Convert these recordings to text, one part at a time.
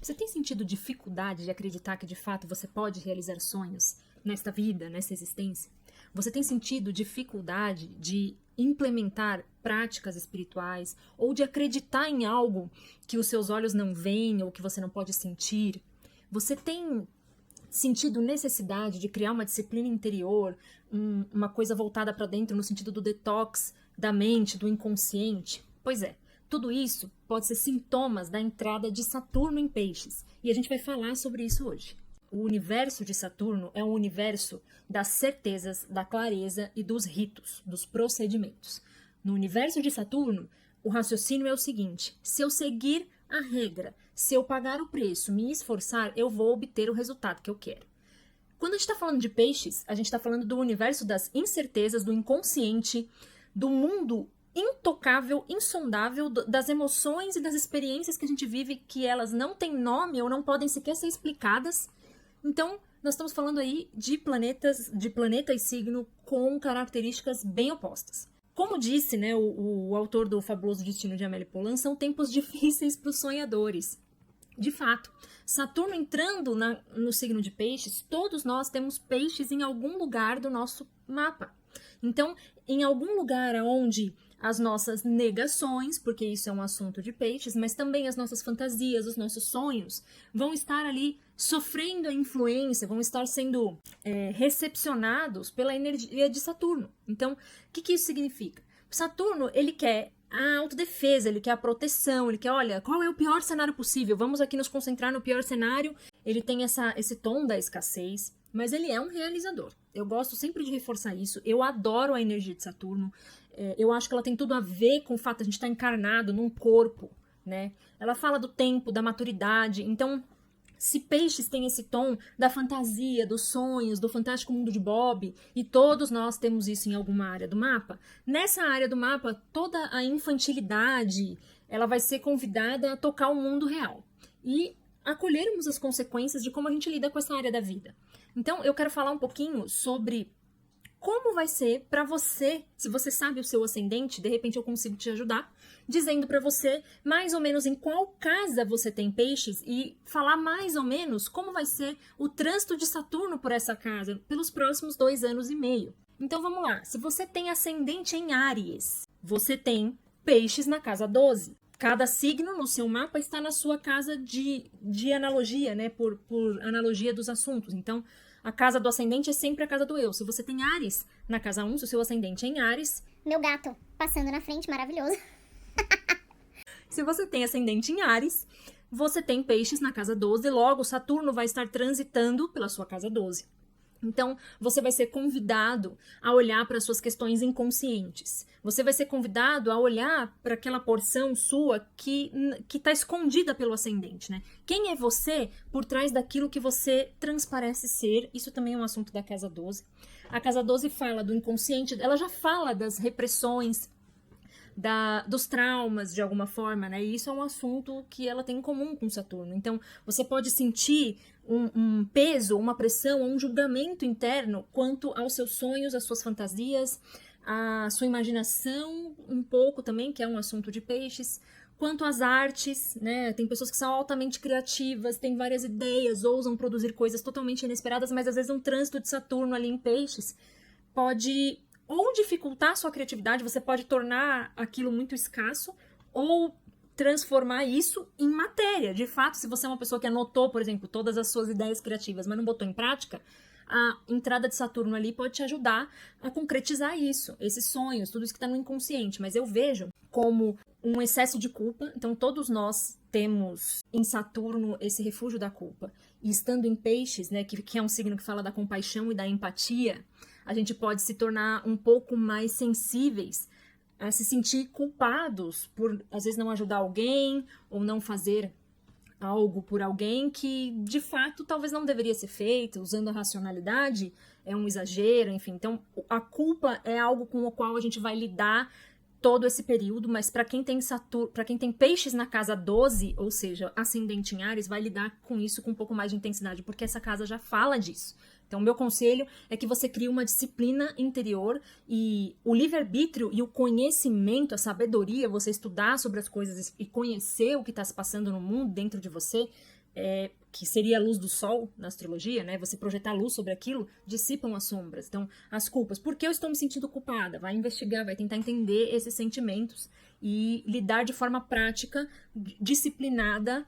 Você tem sentido dificuldade de acreditar que de fato você pode realizar sonhos nesta vida, nessa existência? Você tem sentido dificuldade de implementar práticas espirituais ou de acreditar em algo que os seus olhos não veem ou que você não pode sentir? Você tem sentido necessidade de criar uma disciplina interior, uma coisa voltada para dentro no sentido do detox da mente, do inconsciente? Pois é, tudo isso pode ser sintomas da entrada de Saturno em Peixes, e a gente vai falar sobre isso hoje. O universo de Saturno é um universo das certezas, da clareza e dos ritos, dos procedimentos. No universo de Saturno, o raciocínio é o seguinte: se eu seguir a regra, se eu pagar o preço, me esforçar, eu vou obter o resultado que eu quero. Quando a gente está falando de Peixes, a gente está falando do universo das incertezas, do inconsciente, do mundo intocável, insondável, das emoções e das experiências que a gente vive, que elas não têm nome ou não podem sequer ser explicadas. Então, nós estamos falando aí de planetas, de planeta e signo com características bem opostas. Como disse, né, o autor do Fabuloso Destino de Amélie Poulain, são tempos difíceis para os sonhadores. De fato, Saturno entrando no signo de Peixes, todos nós temos peixes em algum lugar do nosso mapa. Então, em algum lugar onde as nossas negações, porque isso é um assunto de Peixes, mas também as nossas fantasias, os nossos sonhos, vão estar ali sofrendo a influência, vão estar sendo recepcionados pela energia de Saturno. Então, o que isso significa? Saturno, ele quer a autodefesa, ele quer a proteção, ele quer, olha, qual é o pior cenário possível? Vamos aqui nos concentrar no pior cenário. Ele tem esse tom da escassez, mas ele é um realizador. Eu gosto sempre de reforçar isso. Eu adoro a energia de Saturno. Eu acho que ela tem tudo a ver com o fato de a gente estar encarnado num corpo, né? Ela fala do tempo, da maturidade. Então, se Peixes tem esse tom da fantasia, dos sonhos, do fantástico mundo de Bob, e todos nós temos isso em alguma área do mapa, nessa área do mapa, toda a infantilidade, ela vai ser convidada a tocar o mundo real. E acolhermos as consequências de como a gente lida com essa área da vida. Então, eu quero falar um pouquinho sobre como vai ser para você, se você sabe o seu ascendente, de repente eu consigo te ajudar, dizendo para você mais ou menos em qual casa você tem Peixes e falar mais ou menos como vai ser o trânsito de Saturno por essa casa pelos próximos 2 anos e meio. Então vamos lá, se você tem ascendente em Áries, você tem Peixes na casa 12. Cada signo no seu mapa está na sua casa de analogia, né? Por analogia dos assuntos. Então, a casa do ascendente é sempre a casa do eu. Se você tem Áries na casa 1, se o seu ascendente é em Áries... Meu gato passando na frente, maravilhoso. Se você tem ascendente em Áries, você tem Peixes na casa 12, logo Saturno vai estar transitando pela sua casa 12. Então, você vai ser convidado a olhar para as suas questões inconscientes. Você vai ser convidado a olhar para aquela porção sua que está escondida pelo ascendente, né? Quem é você por trás daquilo que você transparece ser? Isso também é um assunto da casa 12. A casa 12 fala do inconsciente, ela já fala das repressões, dos traumas, de alguma forma, né? E isso é um assunto que ela tem em comum com Saturno. Então, você pode sentir um peso, uma pressão, um julgamento interno quanto aos seus sonhos, às suas fantasias, à sua imaginação, um pouco também, que é um assunto de Peixes, quanto às artes, né? Tem pessoas que são altamente criativas, têm várias ideias, ousam produzir coisas totalmente inesperadas, mas às vezes um trânsito de Saturno ali em Peixes pode ou dificultar a sua criatividade, você pode tornar aquilo muito escasso, ou transformar isso em matéria. De fato, se você é uma pessoa que anotou, por exemplo, todas as suas ideias criativas, mas não botou em prática, a entrada de Saturno ali pode te ajudar a concretizar isso, esses sonhos, tudo isso que está no inconsciente. Mas eu vejo como um excesso de culpa. Então, todos nós temos em Saturno esse refúgio da culpa. E estando em Peixes, né, que é um signo que fala da compaixão e da empatia, a gente pode se tornar um pouco mais sensíveis a se sentir culpados por, às vezes, não ajudar alguém ou não fazer algo por alguém que, de fato, talvez não deveria ser feito, usando a racionalidade, é um exagero, enfim. Então, a culpa é algo com o qual a gente vai lidar todo esse período, mas para quem tem Saturno, para quem tem Peixes na casa 12, ou seja, ascendente em Áries, vai lidar com isso com um pouco mais de intensidade, porque essa casa já fala disso. Então, o meu conselho é que você crie uma disciplina interior e o livre-arbítrio e o conhecimento, a sabedoria, você estudar sobre as coisas e conhecer o que está se passando no mundo dentro de você, que seria a luz do sol na astrologia, né? Você projetar luz sobre aquilo, dissipam as sombras. Então, as culpas. Por que eu estou me sentindo culpada? Vai investigar, vai tentar entender esses sentimentos e lidar de forma prática, disciplinada,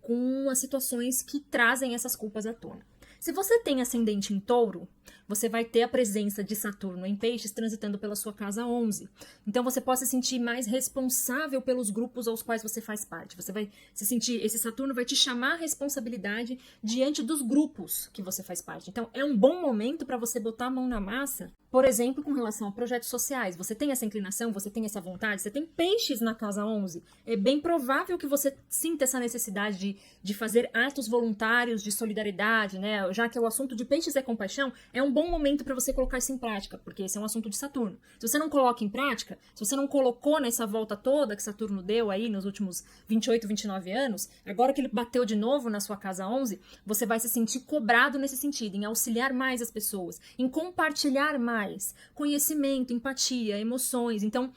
com as situações que trazem essas culpas à tona. Se você tem ascendente em touro, você vai ter a presença de Saturno em peixes transitando pela sua casa 11. Então você pode se sentir mais responsável pelos grupos aos quais você faz parte. Você vai se sentir, esse Saturno vai te chamar a responsabilidade diante dos grupos que você faz parte. Então é um bom momento para você botar a mão na massa, por exemplo, com relação a projetos sociais. Você tem essa inclinação, você tem essa vontade, você tem peixes na casa 11. É bem provável que você sinta essa necessidade de fazer atos voluntários de solidariedade, né? Já que o assunto de peixes é compaixão, é um bom momento para você colocar isso em prática, porque esse é um assunto de Saturno. Se você não coloca em prática, se você não colocou nessa volta toda que Saturno deu aí nos últimos 28, 29 anos, agora que ele bateu de novo na sua casa 11, você vai se sentir cobrado nesse sentido, em auxiliar mais as pessoas, em compartilhar mais conhecimento, empatia, emoções. Então,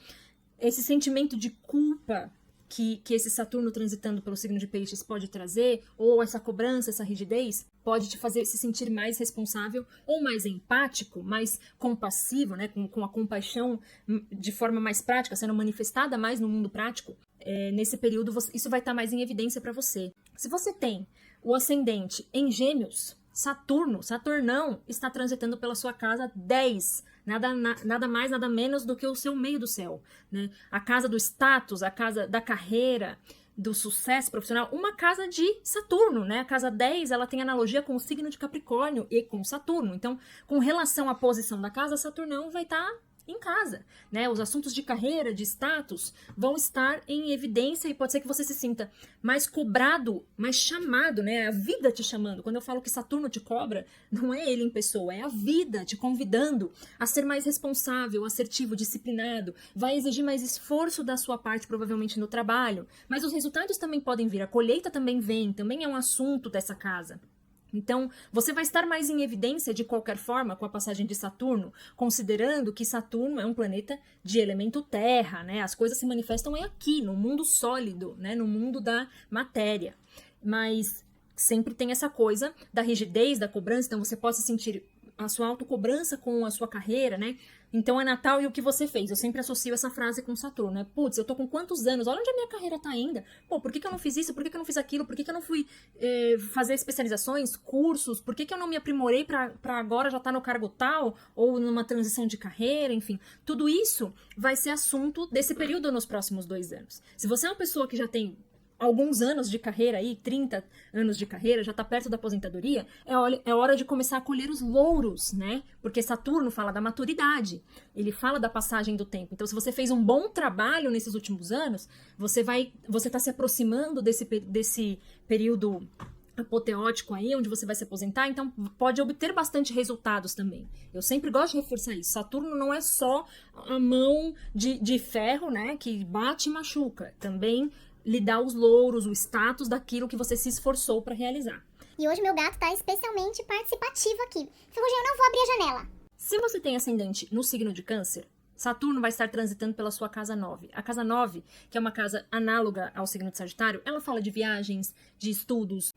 esse sentimento de culpa que esse Saturno transitando pelo signo de peixes pode trazer, ou essa cobrança, essa rigidez, pode te fazer se sentir mais responsável ou mais empático, mais compassivo, né, com a compaixão de forma mais prática, sendo manifestada mais no mundo prático. Nesse período, isso vai estar mais em evidência para você. Se você tem o ascendente em Gêmeos, Saturnão, está transitando pela sua casa 10, nada mais, nada menos do que o seu meio do céu, né? A casa do status, a casa da carreira, do sucesso profissional, uma casa de Saturno, né? A casa 10, ela tem analogia com o signo de Capricórnio e com Saturno. Então, com relação à posição da casa, Saturnão vai estar em casa, né? Os assuntos de carreira, de status, vão estar em evidência e pode ser que você se sinta mais cobrado, mais chamado, né? A vida te chamando. Quando eu falo que Saturno te cobra, não é ele em pessoa, é a vida te convidando a ser mais responsável, assertivo, disciplinado. Vai exigir mais esforço da sua parte, provavelmente no trabalho, mas os resultados também podem vir, a colheita também vem, também é um assunto dessa casa. Então, você vai estar mais em evidência de qualquer forma com a passagem de Saturno, considerando que Saturno é um planeta de elemento terra, né? As coisas se manifestam aqui, no mundo sólido, né? No mundo da matéria. Mas sempre tem essa coisa da rigidez, da cobrança, então você pode sentir a sua autocobrança com a sua carreira, né? Então é Natal e o que você fez. Eu sempre associo essa frase com Saturno, né? Putz, eu tô com quantos anos? Olha onde a minha carreira tá ainda. Pô, por que eu não fiz isso? Por que eu não fiz aquilo? Por que eu não fui fazer especializações, cursos? Por que eu não me aprimorei pra agora já estar no cargo tal? Ou numa transição de carreira, enfim. Tudo isso vai ser assunto desse período nos próximos 2 anos. Se você é uma pessoa que já tem alguns anos de carreira aí, 30 anos de carreira, já está perto da aposentadoria, é hora de começar a colher os louros, né? Porque Saturno fala da maturidade, ele fala da passagem do tempo. Então, se você fez um bom trabalho nesses últimos anos, você está se aproximando desse período apoteótico aí, onde você vai se aposentar, então pode obter bastante resultados também. Eu sempre gosto de reforçar isso. Saturno não é só a mão de ferro, né, que bate e machuca. Também lhe dá os louros, o status daquilo que você se esforçou para realizar. E hoje meu gato tá especialmente participativo aqui. Ferrugem, eu não vou abrir a janela. Se você tem ascendente no signo de Câncer, Saturno vai estar transitando pela sua casa 9. A casa 9, que é uma casa análoga ao signo de Sagitário, ela fala de viagens, de estudos,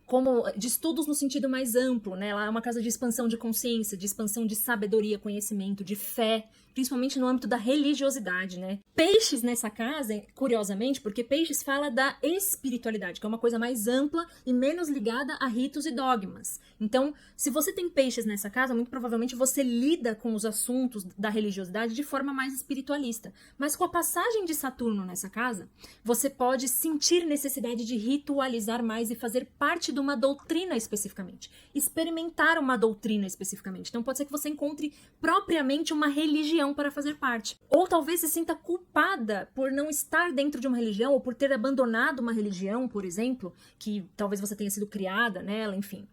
de estudos no sentido mais amplo, né? Ela é uma casa de expansão de consciência, de expansão de sabedoria, conhecimento, de fé, principalmente no âmbito da religiosidade, né? Peixes nessa casa, curiosamente, porque Peixes fala da espiritualidade, que é uma coisa mais ampla e menos ligada a ritos e dogmas. Então, se você tem Peixes nessa casa, muito provavelmente você lida com os assuntos da religiosidade de forma mais espiritualista. Mas com a passagem de Saturno nessa casa, você pode sentir necessidade de ritualizar mais e fazer parte de uma doutrina especificamente. Experimentar uma doutrina especificamente. Então pode ser que você encontre propriamente uma religião para fazer parte. Ou talvez se sinta culpada por não estar dentro de uma religião ou por ter abandonado uma religião, por exemplo, que talvez você tenha sido criada nela, enfim.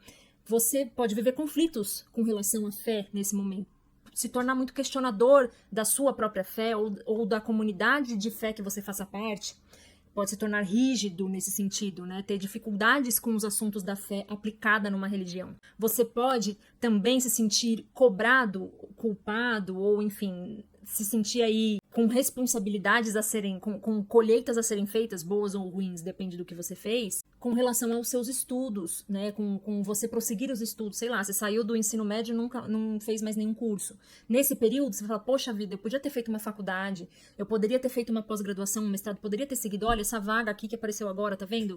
Você pode viver conflitos com relação à fé nesse momento. Se tornar muito questionador da sua própria fé ou da comunidade de fé que você faça parte. Pode se tornar rígido nesse sentido, né? Ter dificuldades com os assuntos da fé aplicada numa religião. Você pode também se sentir cobrado, culpado, ou enfim, se sentir aí com responsabilidades a serem, com colheitas a serem feitas, boas ou ruins, depende do que você fez, com relação aos seus estudos, né, com você prosseguir os estudos, sei lá, você saiu do ensino médio e nunca não fez mais nenhum curso. Nesse período, você fala, poxa vida, eu podia ter feito uma faculdade, eu poderia ter feito uma pós-graduação, um mestrado, poderia ter seguido, olha, essa vaga aqui que apareceu agora, tá vendo?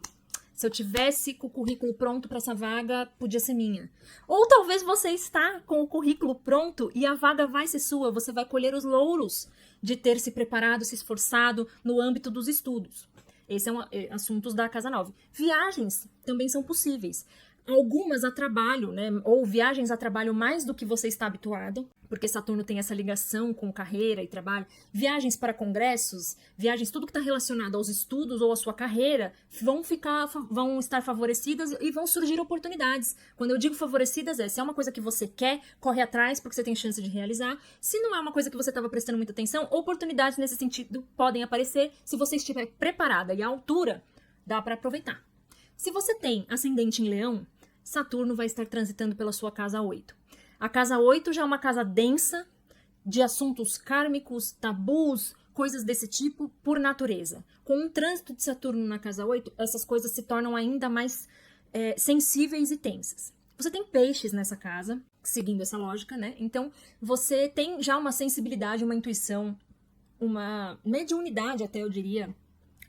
Se eu tivesse com o currículo pronto para essa vaga, podia ser minha. Ou talvez você está com o currículo pronto e a vaga vai ser sua, você vai colher os louros de ter se preparado, se esforçado no âmbito dos estudos. Esses são assuntos da Casa 9. Viagens também são possíveis. Algumas a trabalho, né? Ou viagens a trabalho mais do que você está habituado, porque Saturno tem essa ligação com carreira e trabalho. Viagens para congressos, viagens, tudo que está relacionado aos estudos ou à sua carreira, vão estar favorecidas e vão surgir oportunidades. Quando eu digo favorecidas, se é uma coisa que você quer, corre atrás porque você tem chance de realizar. Se não é uma coisa que você estava prestando muita atenção, oportunidades nesse sentido podem aparecer. Se você estiver preparada e à altura, dá para aproveitar. Se você tem ascendente em Leão, Saturno vai estar transitando pela sua casa 8. A casa 8 já é uma casa densa, de assuntos kármicos, tabus, coisas desse tipo, por natureza. Com um trânsito de Saturno na casa 8, essas coisas se tornam ainda mais sensíveis e tensas. Você tem peixes nessa casa, seguindo essa lógica, né? Então, você tem já uma sensibilidade, uma intuição, uma mediunidade até, eu diria,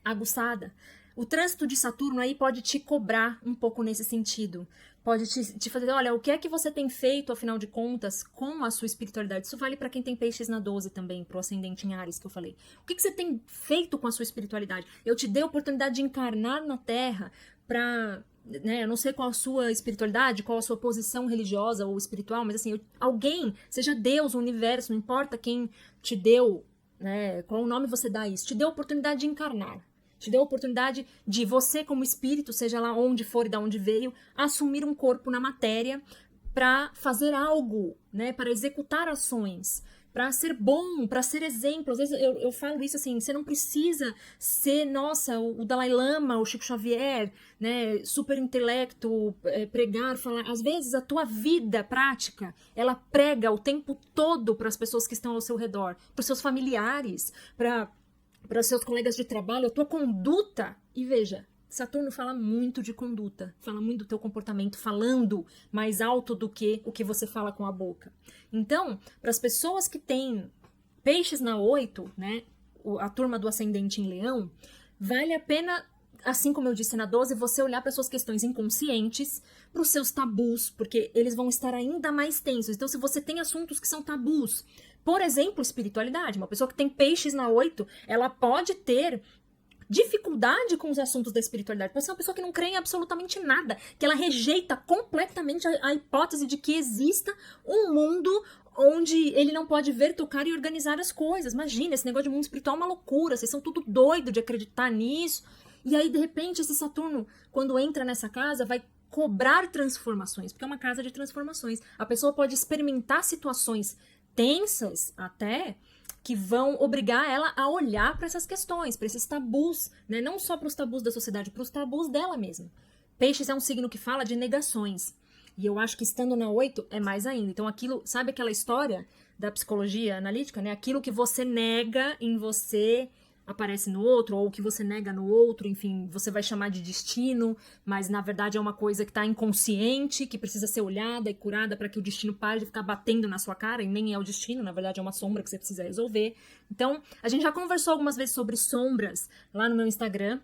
aguçada. O trânsito de Saturno aí pode te cobrar um pouco nesse sentido. Pode te fazer, olha, o que é que você tem feito, afinal de contas, com a sua espiritualidade? Isso vale para quem tem peixes na 12 também, pro ascendente em Áries que eu falei. O que você tem feito com a sua espiritualidade? Eu te dei a oportunidade de encarnar na Terra para, né, eu não sei qual a sua espiritualidade, qual a sua posição religiosa ou espiritual, mas assim, alguém, seja Deus, o universo, não importa quem te deu, né, qual o nome você dá a isso, te deu a oportunidade de encarnar. Te deu a oportunidade de você, como espírito, seja lá onde for e de onde veio, assumir um corpo na matéria para fazer algo, né? Para executar ações, para ser bom, para ser exemplo. Às vezes eu falo isso assim, você não precisa ser, nossa, o Dalai Lama, o Chico Xavier, né? Super intelecto, pregar, falar. Às vezes a tua vida prática, ela prega o tempo todo para as pessoas que estão ao seu redor, para os seus familiares, para seus colegas de trabalho, a tua conduta. E veja, Saturno fala muito de conduta, fala muito do teu comportamento, falando mais alto do que o que você fala com a boca. Então, para as pessoas que têm peixes na 8, né, a turma do ascendente em Leão, vale a pena, assim como eu disse na 12, você olhar para suas questões inconscientes, para os seus tabus, porque eles vão estar ainda mais tensos. Então, se você tem assuntos que são tabus, por exemplo, espiritualidade. Uma pessoa que tem peixes na 8, ela pode ter dificuldade com os assuntos da espiritualidade. Pode ser uma pessoa que não crê em absolutamente nada, que ela rejeita completamente a hipótese de que exista um mundo onde ele não pode ver, tocar e organizar as coisas. Imagina, esse negócio de mundo espiritual é uma loucura, vocês são tudo doido de acreditar nisso. E aí, de repente, esse Saturno, quando entra nessa casa, vai cobrar transformações, porque é uma casa de transformações. A pessoa pode experimentar situações tensas até, que vão obrigar ela a olhar para essas questões, para esses tabus, né? Não só para os tabus da sociedade, para os tabus dela mesma. Peixes é um signo que fala de negações. E eu acho que estando na 8 é mais ainda. Então aquilo, sabe aquela história da psicologia analítica, né? Aquilo que você nega em você aparece no outro, ou o que você nega no outro, enfim, você vai chamar de destino, mas na verdade é uma coisa que está inconsciente, que precisa ser olhada e curada para que o destino pare de ficar batendo na sua cara, e nem é o destino, na verdade é uma sombra que você precisa resolver. Então, a gente já conversou algumas vezes sobre sombras lá no meu Instagram.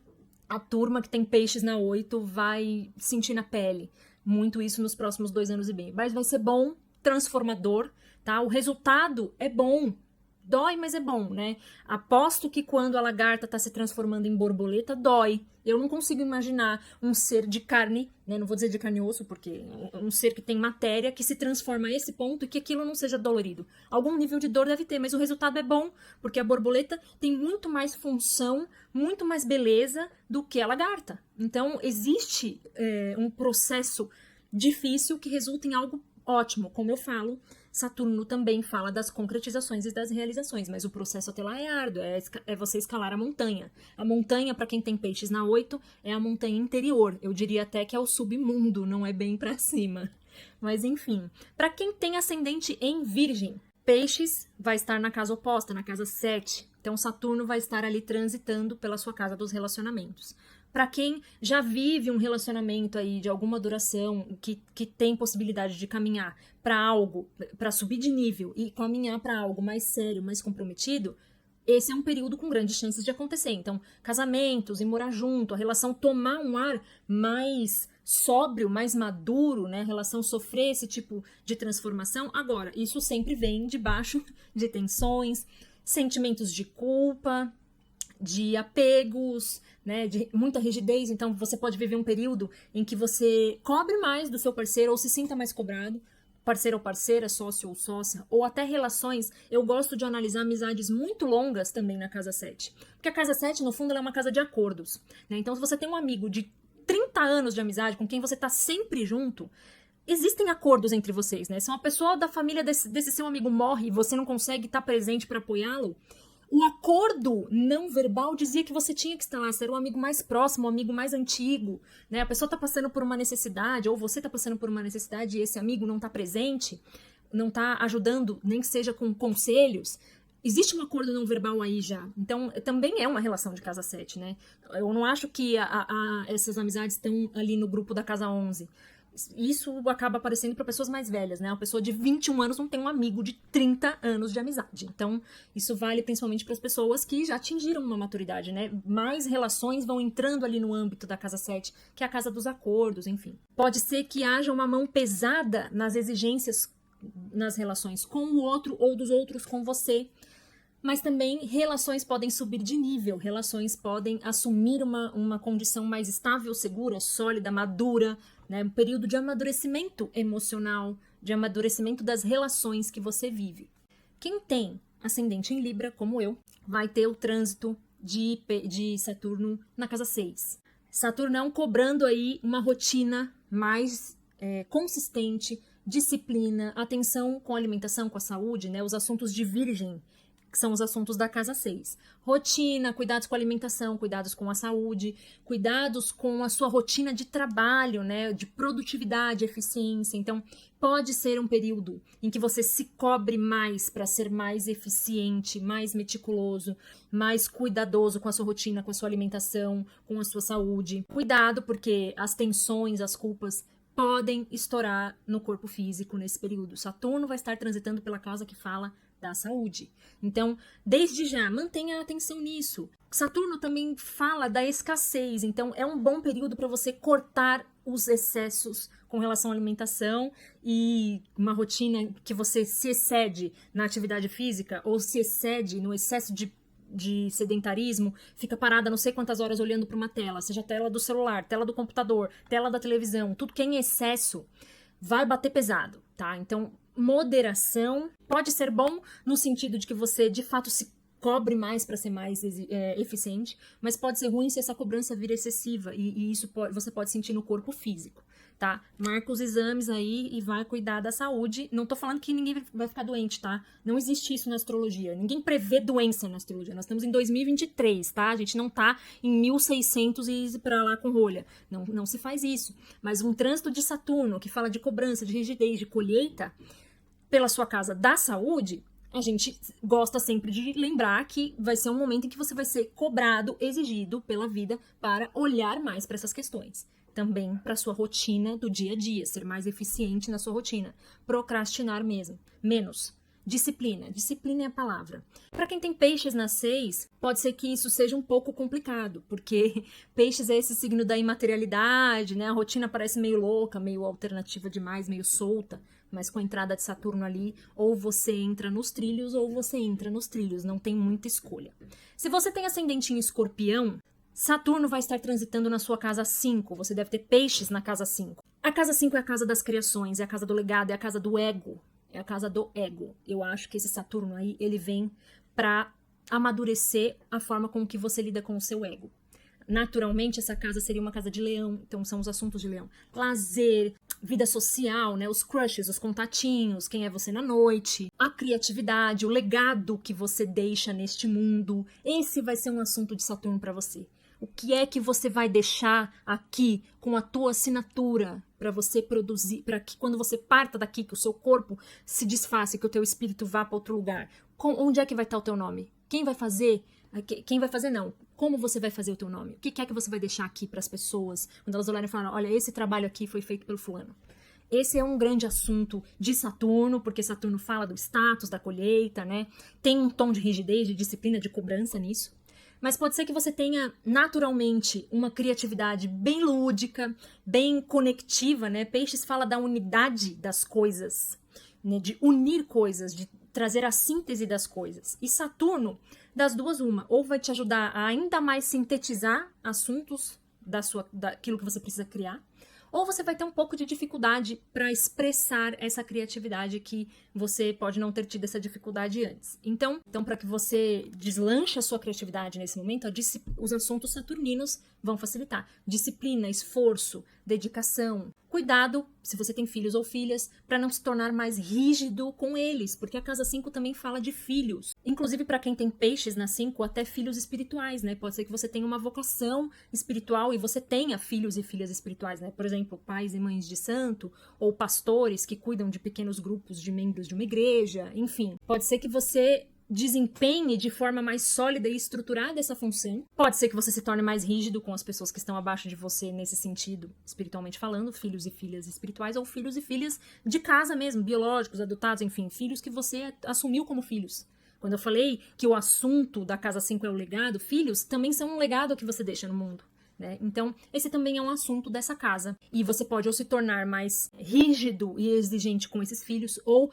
A turma que tem peixes na 8 vai sentir na pele muito isso nos próximos 2 anos e meio. Mas vai ser bom, transformador, tá? O resultado é bom. Dói, mas é bom, né? Aposto que quando a lagarta está se transformando em borboleta, dói. Eu não consigo imaginar um ser de carne, né? Não vou dizer de carne e osso, porque um ser que tem matéria, que se transforma a esse ponto e que aquilo não seja dolorido. Algum nível de dor deve ter, mas o resultado é bom, porque a borboleta tem muito mais função, muito mais beleza do que a lagarta. Então, existe um processo difícil que resulta em algo ótimo, como eu falo. Saturno também fala das concretizações e das realizações, mas o processo até lá é árduo, é você escalar a montanha. A montanha, para quem tem peixes na 8, é a montanha interior. Eu diria até que é o submundo, não é bem para cima. Mas enfim, para quem tem ascendente em Virgem, peixes vai estar na casa oposta, na casa 7, Então, Saturno vai estar ali transitando pela sua casa dos relacionamentos. Para quem já vive um relacionamento aí de alguma duração, que tem possibilidade de caminhar para algo, para subir de nível e caminhar para algo mais sério, mais comprometido, esse é um período com grandes chances de acontecer. Então, casamentos e morar junto, a relação tomar um ar mais sóbrio, mais maduro, né? A relação sofrer esse tipo de transformação. Agora, isso sempre vem debaixo de tensões, sentimentos de culpa, de apegos, né, de muita rigidez. Então você pode viver um período em que você cobre mais do seu parceiro ou se sinta mais cobrado, parceiro ou parceira, sócio ou sócia, ou até relações. Eu gosto de analisar amizades muito longas também na casa 7, porque a casa 7, no fundo, ela é uma casa de acordos, né? Então se você tem um amigo de 30 anos de amizade com quem você tá sempre junto, existem acordos entre vocês, né? Se uma pessoa da família desse seu amigo morre e você não consegue estar presente para apoiá-lo, o acordo não verbal dizia que você tinha que estar lá, você era o amigo mais próximo, o amigo mais antigo, né? A pessoa está passando por uma necessidade, ou você está passando por uma necessidade e esse amigo não está presente, não está ajudando, nem que seja com conselhos. Existe um acordo não verbal aí já. Então, também é uma relação de casa 7, né? Eu não acho que essas amizades estão ali no grupo da casa 11. Isso acaba aparecendo para pessoas mais velhas, né? Uma pessoa de 21 anos não tem um amigo de 30 anos de amizade. Então, isso vale principalmente para as pessoas que já atingiram uma maturidade, né? Mais relações vão entrando ali no âmbito da casa 7, que é a casa dos acordos, enfim. Pode ser que haja uma mão pesada nas exigências nas relações com o outro ou dos outros com você. Mas também relações podem subir de nível, relações podem assumir uma condição mais estável, segura, sólida, madura, né? Um período de amadurecimento emocional, de amadurecimento das relações que você vive. Quem tem ascendente em Libra, como eu, vai ter o trânsito de Saturno na casa 6. Saturnão cobrando aí uma rotina mais consistente, disciplina, atenção com a alimentação, com a saúde, né? Os assuntos de Virgem, que são os assuntos da casa 6. Rotina, cuidados com a alimentação, cuidados com a saúde, cuidados com a sua rotina de trabalho, né, de produtividade, eficiência. Então, pode ser um período em que você se cobre mais para ser mais eficiente, mais meticuloso, mais cuidadoso com a sua rotina, com a sua alimentação, com a sua saúde. Cuidado, porque as tensões, as culpas podem estourar no corpo físico nesse período. Saturno vai estar transitando pela casa que fala da saúde. Então, desde já, mantenha a atenção nisso. Saturno também fala da escassez, então é um bom período para você cortar os excessos com relação à alimentação e uma rotina que você se excede na atividade física ou se excede no excesso de sedentarismo, fica parada não sei quantas horas olhando para uma tela, seja tela do celular, tela do computador, tela da televisão, tudo que é em excesso vai bater pesado, tá? Então, moderação pode ser bom no sentido de que você de fato se cobre mais para ser mais eficiente, mas pode ser ruim se essa cobrança vir excessiva e isso você pode sentir no corpo físico, tá? Marca os exames aí e vai cuidar da saúde. Não tô falando que ninguém vai ficar doente, tá? Não existe isso na astrologia. Ninguém prevê doença na astrologia. Nós estamos em 2023, tá? A gente não tá em 1600 e pra lá com rolha. Não se faz isso. Mas um trânsito de Saturno, que fala de cobrança, de rigidez, de colheita, pela sua casa da saúde, a gente gosta sempre de lembrar que vai ser um momento em que você vai ser cobrado, exigido pela vida para olhar mais para essas questões. Também para sua rotina do dia a dia, ser mais eficiente na sua rotina. Procrastinar menos. Disciplina. Disciplina é a palavra. Para quem tem peixes na 6, pode ser que isso seja um pouco complicado, porque peixes é esse signo da imaterialidade, né? A rotina parece meio louca, meio alternativa demais, meio solta, mas com a entrada de Saturno ali, ou você entra nos trilhos, ou você entra nos trilhos, não tem muita escolha. Se você tem ascendente em Escorpião, Saturno vai estar transitando na sua casa 5, você deve ter peixes na casa 5. A casa 5 é a casa das criações, é a casa do legado, é a casa do ego. É a casa do ego. Eu acho que esse Saturno aí, ele vem para amadurecer a forma com que você lida com o seu ego. Naturalmente, essa casa seria uma casa de leão, então são os assuntos de leão. Lazer, vida social, né? Os crushes, os contatinhos, quem é você na noite, a criatividade, o legado que você deixa neste mundo. Esse vai ser um assunto de Saturno para você. O que é que você vai deixar aqui com a tua assinatura para você produzir, para que quando você parta daqui, que o seu corpo se desfaça, que o teu espírito vá para outro lugar? Onde é que vai estar o teu nome? Quem vai fazer? Quem vai fazer não. Como você vai fazer o teu nome? O que é que você vai deixar aqui para as pessoas? Quando elas olharem e falarem, olha, esse trabalho aqui foi feito pelo fulano. Esse é um grande assunto de Saturno, porque Saturno fala do status, da colheita, né? Tem um tom de rigidez, de disciplina, de cobrança nisso. Mas pode ser que você tenha naturalmente uma criatividade bem lúdica, bem conectiva, né? Peixes fala da unidade das coisas, né? De unir coisas, de trazer a síntese das coisas. E Saturno, das duas uma, ou vai te ajudar a ainda mais sintetizar assuntos daquilo que você precisa criar, ou você vai ter um pouco de dificuldade para expressar essa criatividade que você pode não ter tido essa dificuldade antes. Então para que você deslanche a sua criatividade nesse momento, os assuntos saturninos vão facilitar. Disciplina, esforço, dedicação. Cuidado, se você tem filhos ou filhas, para não se tornar mais rígido com eles, porque a casa 5 também fala de filhos. Inclusive, para quem tem peixes na 5, até filhos espirituais, né? Pode ser que você tenha uma vocação espiritual e você tenha filhos e filhas espirituais, né? Por exemplo, pais e mães de santo, ou pastores que cuidam de pequenos grupos de membros de uma igreja, enfim. Pode ser que você desempenhe de forma mais sólida e estruturada essa função. Pode ser que você se torne mais rígido com as pessoas que estão abaixo de você nesse sentido, espiritualmente falando, filhos e filhas espirituais, ou filhos e filhas de casa mesmo, biológicos, adotados, enfim, filhos que você assumiu como filhos. Quando eu falei que o assunto da casa 5 é o legado, filhos também são um legado que você deixa no mundo. Né? Então, esse também é um assunto dessa casa. E você pode ou se tornar mais rígido e exigente com esses filhos, ou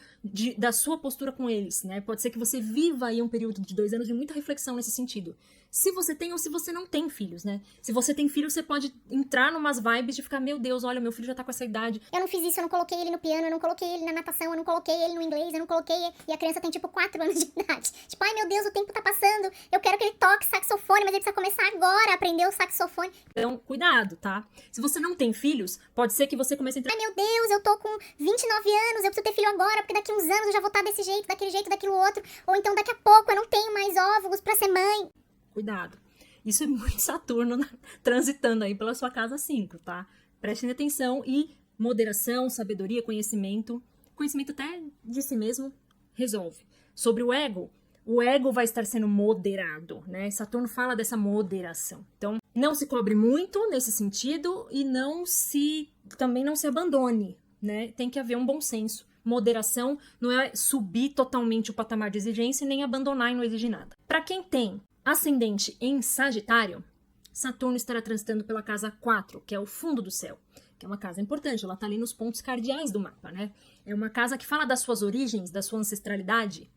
da sua postura com eles. Né? Pode ser que você viva aí um período de 2 anos de muita reflexão nesse sentido. Se você tem ou se você não tem filhos, né? Se você tem filhos, você pode entrar numas vibes de ficar, meu Deus, olha, meu filho já tá com essa idade. Eu não fiz isso, eu não coloquei ele no piano, eu não coloquei ele na natação, eu não coloquei ele no inglês, eu não coloquei... E a criança tem, tipo, 4 anos de idade. Tipo, ai, meu Deus, o tempo tá passando, eu quero que ele toque saxofone, mas ele precisa começar agora a aprender o saxofone. Então, cuidado, tá? Se você não tem filhos, pode ser que você comece a entrar... Ai, meu Deus, eu tô com 29 anos, eu preciso ter filho agora, porque daqui uns anos eu já vou estar desse jeito, daquilo outro. Ou então, daqui a pouco, eu não tenho mais óvulos pra ser mãe. Cuidado. Isso é muito Saturno transitando aí pela sua casa 5, tá? Prestem atenção e moderação, sabedoria, conhecimento até de si mesmo resolve. Sobre o ego vai estar sendo moderado, né? Saturno fala dessa moderação. Então, não se cobre muito nesse sentido e também não se abandone, né? Tem que haver um bom senso. Moderação não é subir totalmente o patamar de exigência nem abandonar e não exigir nada. Para quem tem ascendente em Sagitário, Saturno estará transitando pela casa 4, que é o fundo do céu, que é uma casa importante, ela está ali nos pontos cardeais do mapa, né? É uma casa que fala das suas origens, da sua ancestralidade.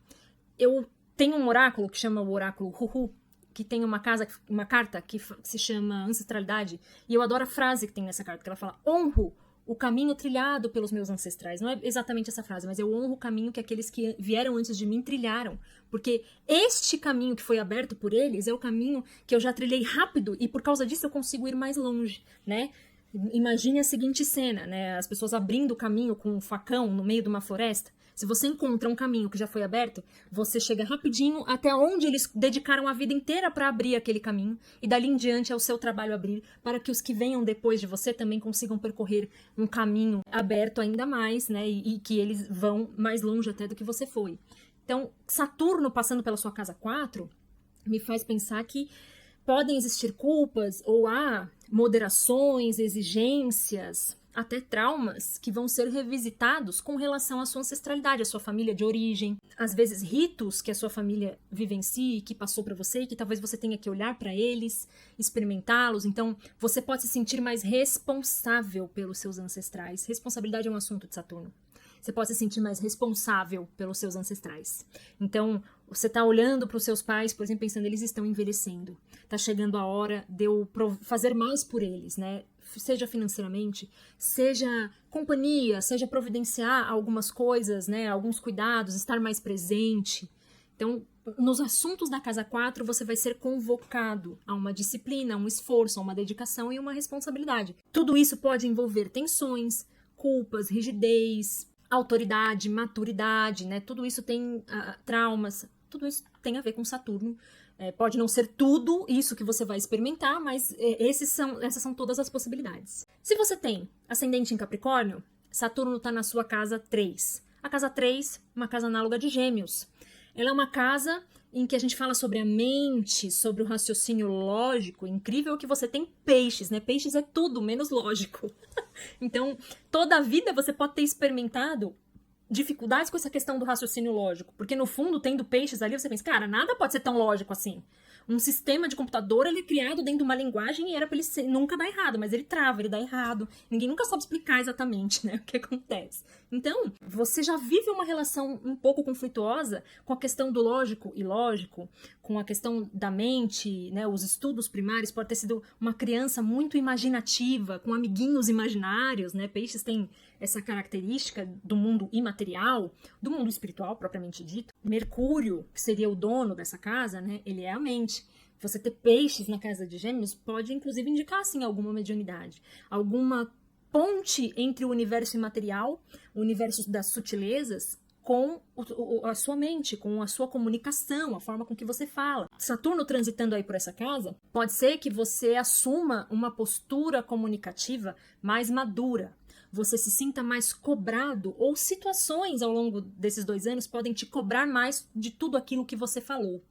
Eu tenho um oráculo que chama o oráculo Huhu, que tem uma carta que se chama ancestralidade, e eu adoro a frase que tem nessa carta, que ela fala, honro o caminho trilhado pelos meus ancestrais. Não é exatamente essa frase, mas eu honro o caminho que aqueles que vieram antes de mim trilharam. Porque este caminho que foi aberto por eles é o caminho que eu já trilhei rápido e por causa disso eu consigo ir mais longe, né? Imagine a seguinte cena, né? As pessoas abrindo o caminho com um facão no meio de uma floresta. Se você encontra um caminho que já foi aberto, você chega rapidinho até onde eles dedicaram a vida inteira para abrir aquele caminho, e dali em diante é o seu trabalho abrir, para que os que venham depois de você também consigam percorrer um caminho aberto ainda mais, né? E que eles vão mais longe até do que você foi. Então, Saturno passando pela sua casa 4 me faz pensar que podem existir culpas ou moderações, exigências, até traumas que vão ser revisitados com relação à sua ancestralidade, à sua família de origem. Às vezes ritos que a sua família vivencie, que passou para você e que talvez você tenha que olhar para eles, experimentá-los. Então, você pode se sentir mais responsável pelos seus ancestrais. Responsabilidade é um assunto de Saturno. Você pode se sentir mais responsável pelos seus ancestrais. Então, você está olhando para os seus pais, por exemplo, pensando, eles estão envelhecendo. Está chegando a hora de eu fazer mais por eles, né? Seja financeiramente, seja companhia, seja providenciar algumas coisas, né? Alguns cuidados, estar mais presente. Então, nos assuntos da casa 4, você vai ser convocado a uma disciplina, a um esforço, a uma dedicação e uma responsabilidade. Tudo isso pode envolver tensões, culpas, rigidez, autoridade, maturidade, né? Tudo isso tem traumas, tudo isso tem a ver com Saturno. Pode não ser tudo isso que você vai experimentar, mas essas são todas as possibilidades. Se você tem ascendente em Capricórnio, Saturno está na sua casa 3. A casa 3, uma casa análoga de Gêmeos. Ela é uma casa em que a gente fala sobre a mente, sobre o raciocínio lógico, incrível que você tem peixes, né? Peixes é tudo menos lógico. Então, toda a vida você pode ter experimentado dificuldades com essa questão do raciocínio lógico, porque no fundo, tendo peixes ali, você pensa, cara, nada pode ser tão lógico assim. Um sistema de computador, ele é criado dentro de uma linguagem e era pra ele nunca dar errado, mas ele trava, ele dá errado. Ninguém nunca sabe explicar exatamente, né, o que acontece. Então, você já vive uma relação um pouco conflituosa com a questão do lógico e ilógico, com a questão da mente, né, os estudos primários, pode ter sido uma criança muito imaginativa, com amiguinhos imaginários, né, peixes têm essa característica do mundo imaterial, do mundo espiritual propriamente dito. Mercúrio, que seria o dono dessa casa, né, ele é a mente. Você ter peixes na casa de Gêmeos pode inclusive indicar assim alguma mediunidade, alguma ponte entre o universo imaterial, o universo das sutilezas, com a sua mente, com a sua comunicação, a forma com que você fala. Saturno transitando aí por essa casa, pode ser que você assuma uma postura comunicativa mais madura. Você se sinta mais cobrado, ou situações ao longo desses 2 anos podem te cobrar mais de tudo aquilo que você falou.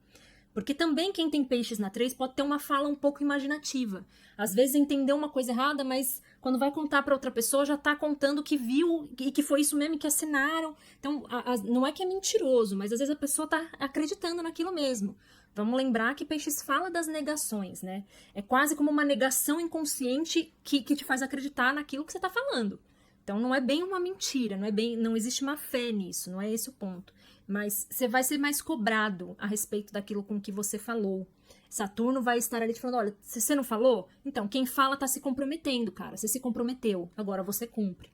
Porque também quem tem peixes na 3 pode ter uma fala um pouco imaginativa. Às vezes entendeu uma coisa errada, mas quando vai contar para outra pessoa já está contando que viu e que foi isso mesmo que assinaram. Então, não é que é mentiroso, mas às vezes a pessoa está acreditando naquilo mesmo. Vamos lembrar que peixes fala das negações, né? É quase como uma negação inconsciente que te faz acreditar naquilo que você está falando. Então não é bem uma mentira, não existe uma fé nisso, não é esse o ponto. Mas você vai ser mais cobrado a respeito daquilo com que você falou. Saturno vai estar ali te falando, olha, se você não falou, então quem fala tá se comprometendo, cara. Você se comprometeu, agora você cumpre.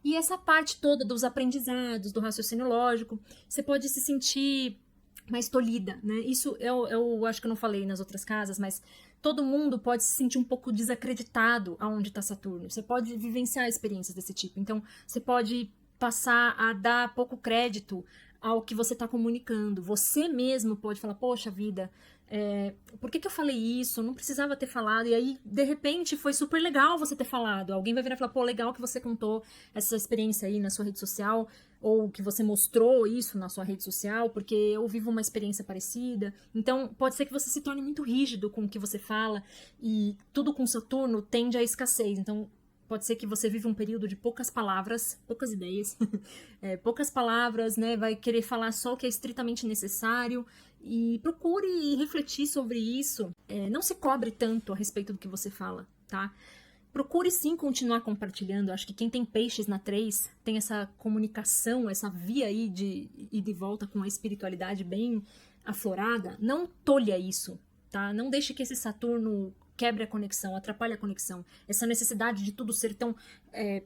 E essa parte toda dos aprendizados, do raciocínio lógico, você pode se sentir mais tolhida, né? Isso eu acho que eu não falei nas outras casas, mas todo mundo pode se sentir um pouco desacreditado aonde está Saturno. Você pode vivenciar experiências desse tipo. Então, você pode passar a dar pouco crédito ao que você está comunicando. Você mesmo pode falar, poxa vida, por que eu falei isso? Eu não precisava ter falado. E aí, de repente, foi super legal você ter falado. Alguém vai virar e falar, pô, legal que você contou essa experiência aí na sua rede social, ou que você mostrou isso na sua rede social, porque eu vivo uma experiência parecida. Então, pode ser que você se torne muito rígido com o que você fala, e tudo com Saturno tende à escassez. Então, pode ser que você viva um período de poucas palavras, poucas ideias, poucas palavras, né? Vai querer falar só o que é estritamente necessário, e procure refletir sobre isso. Não se cobre tanto a respeito do que você fala, tá? Procure sim continuar compartilhando. Acho que quem tem peixes na 3 tem essa comunicação, essa via aí de ir de volta com a espiritualidade bem aflorada. Não tolha isso, tá? Não deixe que esse Saturno quebre a conexão, atrapalhe a conexão. Essa necessidade de tudo ser tão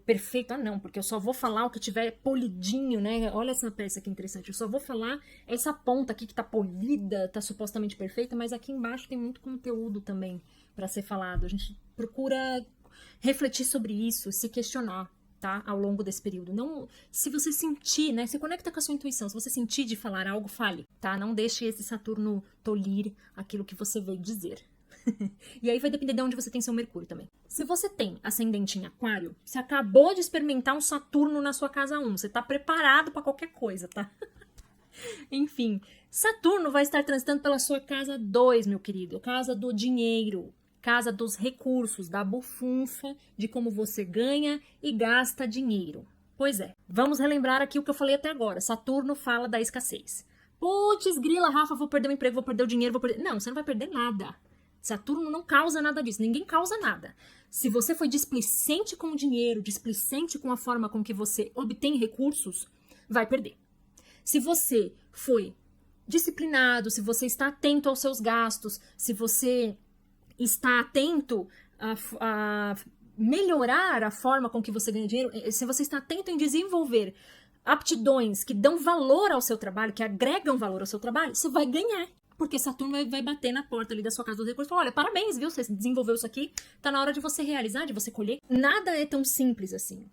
perfeito. Ah, não, porque eu só vou falar o que tiver polidinho, né? Olha essa peça que interessante. Eu só vou falar essa ponta aqui que tá polida, tá supostamente perfeita, mas aqui embaixo tem muito conteúdo também para ser falado. A gente procura refletir sobre isso, se questionar, tá? Ao longo desse período. Não, se você sentir, né? Se conecta com a sua intuição. Se você sentir de falar algo, fale, tá? Não deixe esse Saturno tolir aquilo que você veio dizer. E aí vai depender de onde você tem seu Mercúrio também. Se você tem ascendente em Aquário, você acabou de experimentar um Saturno na sua casa 1. Você tá preparado pra qualquer coisa, tá? Enfim, Saturno vai estar transitando pela sua casa 2, meu querido. Casa do dinheiro. Casa dos recursos, da bufunfa, de como você ganha e gasta dinheiro. Pois é, vamos relembrar aqui o que eu falei até agora. Saturno fala da escassez. Putz, grila, Rafa, vou perder o emprego, vou perder o dinheiro, vou perder... Não, você não vai perder nada. Saturno não causa nada disso, ninguém causa nada. Se você foi displicente com o dinheiro, displicente com a forma com que você obtém recursos, vai perder. Se você foi disciplinado, se você está atento aos seus gastos, se você está atento a melhorar a forma com que você ganha dinheiro, se você está atento em desenvolver aptidões que dão valor ao seu trabalho, que agregam valor ao seu trabalho, você vai ganhar. Porque Saturno vai bater na porta ali da sua casa dos recursos e falar, olha, parabéns, viu? Você desenvolveu isso aqui, tá na hora de você realizar, de você colher. Nada é tão simples assim.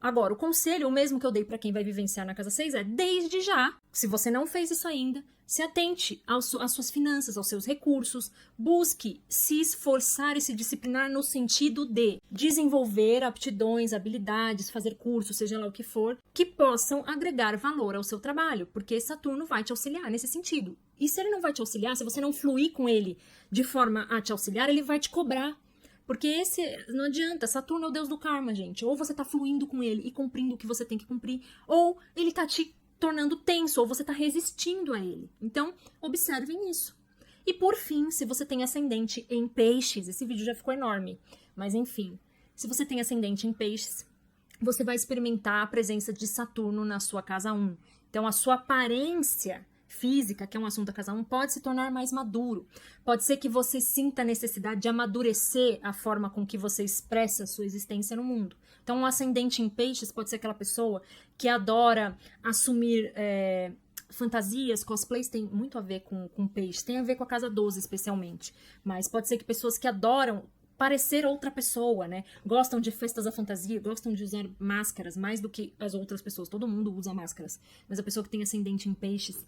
Agora, o conselho, o mesmo que eu dei para quem vai vivenciar na casa 6 é, desde já, se você não fez isso ainda, se atente às suas finanças, aos seus recursos, busque se esforçar e se disciplinar no sentido de desenvolver aptidões, habilidades, fazer cursos, seja lá o que for, que possam agregar valor ao seu trabalho, porque Saturno vai te auxiliar nesse sentido. E se ele não vai te auxiliar, se você não fluir com ele de forma a te auxiliar, ele vai te cobrar. Porque não adianta, Saturno é o deus do karma, gente. Ou você tá fluindo com ele e cumprindo o que você tem que cumprir, ou ele tá te tornando tenso, ou você tá resistindo a ele. Então, observem isso. E por fim, se você tem ascendente em peixes, esse vídeo já ficou enorme, mas enfim, se você tem ascendente em peixes, você vai experimentar a presença de Saturno na sua casa 1. Então, a sua aparência física, que é um assunto da casa 1, pode se tornar mais maduro. Pode ser que você sinta a necessidade de amadurecer a forma com que você expressa a sua existência no mundo. Então, um ascendente em peixes pode ser aquela pessoa que adora assumir fantasias, cosplays, tem muito a ver com peixes, tem a ver com a casa 12 especialmente, mas pode ser que pessoas que adoram parecer outra pessoa, né? Gostam de festas da fantasia, gostam de usar máscaras mais do que as outras pessoas. Todo mundo usa máscaras, mas a pessoa que tem ascendente em peixes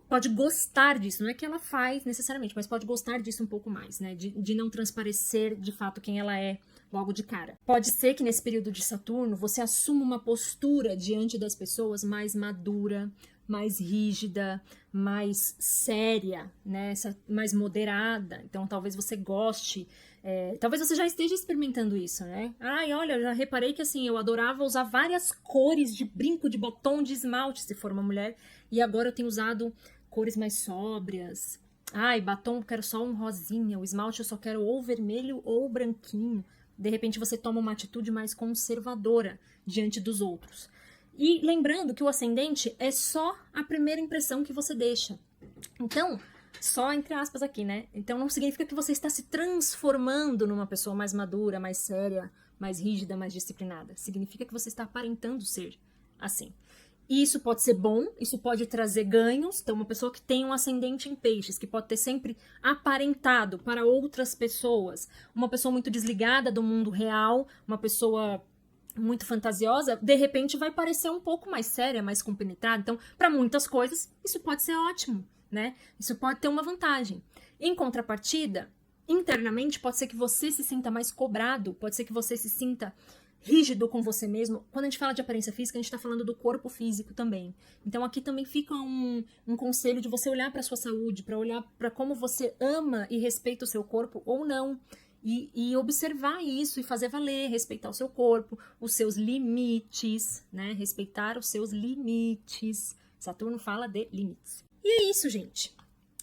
pode gostar disso, não é que ela faz necessariamente, mas pode gostar disso um pouco mais, né? De não transparecer de fato quem ela é logo de cara. Pode ser que nesse período de Saturno você assuma uma postura diante das pessoas mais madura, mais rígida, mais séria, né? Mais moderada. Então talvez você goste, talvez você já esteja experimentando isso, né? Ai, olha, eu já reparei que assim, eu adorava usar várias cores de brinco, de batom, de esmalte, se for uma mulher, e agora eu tenho usado cores mais sóbrias. Ai, batom eu quero só um rosinha, o esmalte eu só quero ou vermelho ou branquinho. De repente você toma uma atitude mais conservadora diante dos outros. E lembrando que o ascendente é só a primeira impressão que você deixa. Então, só entre aspas aqui, né? Então não significa que você está se transformando numa pessoa mais madura, mais séria, mais rígida, mais disciplinada. Significa que você está aparentando ser assim. E isso pode ser bom, isso pode trazer ganhos. Então, uma pessoa que tem um ascendente em peixes, que pode ter sempre aparentado para outras pessoas, uma pessoa muito desligada do mundo real, uma pessoa muito fantasiosa, de repente vai parecer um pouco mais séria, mais compenetrada. Então, para muitas coisas, isso pode ser ótimo, né? Isso pode ter uma vantagem. Em contrapartida, internamente, pode ser que você se sinta mais cobrado, pode ser que você se sinta rígido com você mesmo. Quando a gente fala de aparência física, a gente está falando do corpo físico também. Então aqui também fica um conselho de você olhar para a sua saúde, para olhar para como você ama e respeita o seu corpo ou não. E observar isso e fazer valer, respeitar o seu corpo, os seus limites, né? Respeitar os seus limites. Saturno fala de limites. E é isso, gente.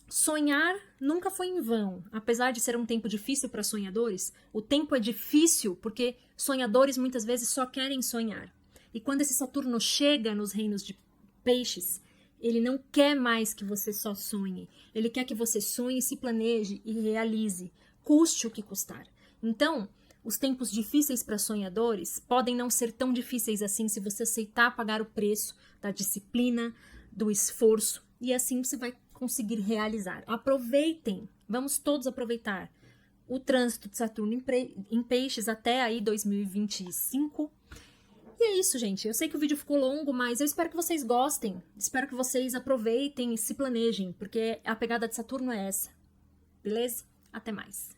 Sonhar nunca foi em vão. Apesar de ser um tempo difícil para sonhadores, o tempo é difícil porque sonhadores muitas vezes só querem sonhar. E quando esse Saturno chega nos reinos de peixes, ele não quer mais que você só sonhe. Ele quer que você sonhe, se planeje e realize, custe o que custar. Então, os tempos difíceis para sonhadores podem não ser tão difíceis assim se você aceitar pagar o preço da disciplina, do esforço, e assim você vai conseguir realizar. Aproveitem, vamos todos aproveitar o trânsito de Saturno em peixes até aí 2025. E é isso, gente. Eu sei que o vídeo ficou longo, mas eu espero que vocês gostem. Espero que vocês aproveitem e se planejem, porque a pegada de Saturno é essa. Beleza? Até mais.